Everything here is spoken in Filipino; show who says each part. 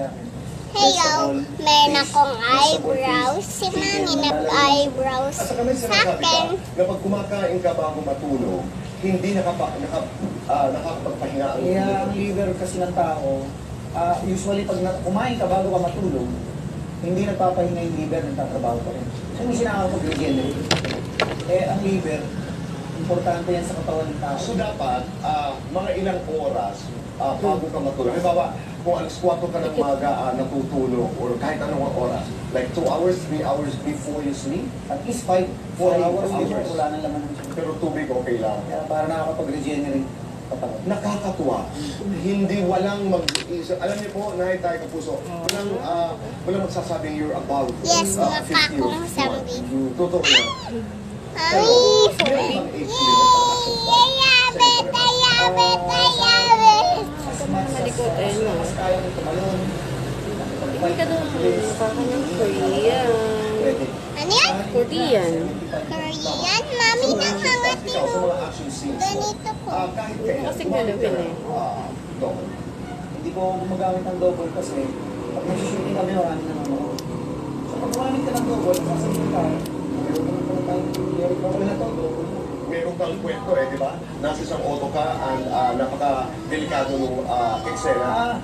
Speaker 1: sa akin.
Speaker 2: Hello, meron akong eyebrows. Si Mami nag-eyebrows
Speaker 3: At saka may
Speaker 2: sa
Speaker 3: sinasabi
Speaker 2: akin.
Speaker 3: ka, kapag kumakain ka bago matulog, hindi nakakapagpahinga ang
Speaker 1: Kaya ang liver kasi ng tao, usually pag kumain ka bago ka matulog, hindi nagpapahinga yung liver, nagtatrabaho pa rin. So hindi siya nakakapag-regenerate. Eh ang liver, importante yan sa katawan ng tao.
Speaker 3: So dapat, mga ilang oras bago ka matulog. Halimbawa, kung alas 4 ka ng umaga natutulog or kahit anong oras, like 2 hours, 3 hours before you sleep,
Speaker 1: At least 4 hours before wala nang laman ng tiyan.
Speaker 3: pero tubig okay lang.
Speaker 1: Kaya para nakakapag-regenerate katawan.
Speaker 3: Nakakatuwa. Hindi walang mag-iisip. Alam niyo po, nahay tayo kapuso, walang magsasabing you're above
Speaker 2: Yes,
Speaker 3: 50
Speaker 2: makakong
Speaker 3: years.
Speaker 2: sabi.
Speaker 3: Totoo yan.
Speaker 2: Mami!
Speaker 3: Meron bang age limit?
Speaker 2: Yay! Yabit! Yabit! Yabit!
Speaker 4: Malikot eh, no?
Speaker 1: Mas kaya mo tumalon.
Speaker 4: Hindi ka doon, parang ng Korean.
Speaker 1: Pwede.
Speaker 2: Ano yan?
Speaker 4: Korean.
Speaker 2: Korean? Mami, nangangat
Speaker 3: Ikaw sa
Speaker 2: yung
Speaker 3: mga action scenes mo,
Speaker 2: ganito po.
Speaker 3: kahit kailan,
Speaker 4: Kasi
Speaker 3: gumamit ka
Speaker 4: ganun
Speaker 3: ng,
Speaker 4: eh.
Speaker 3: double.
Speaker 1: Hindi ko gumagamit ng double kasi pag nag-shooting kami, marami na nanonood. So pag gumamit ka ng double, sasabihin ka, meron ka na tayo, meron ka na to, double na.
Speaker 3: Meron kang kwento di ba? Nasa isang auto ka, and napaka-delikado nung eksena.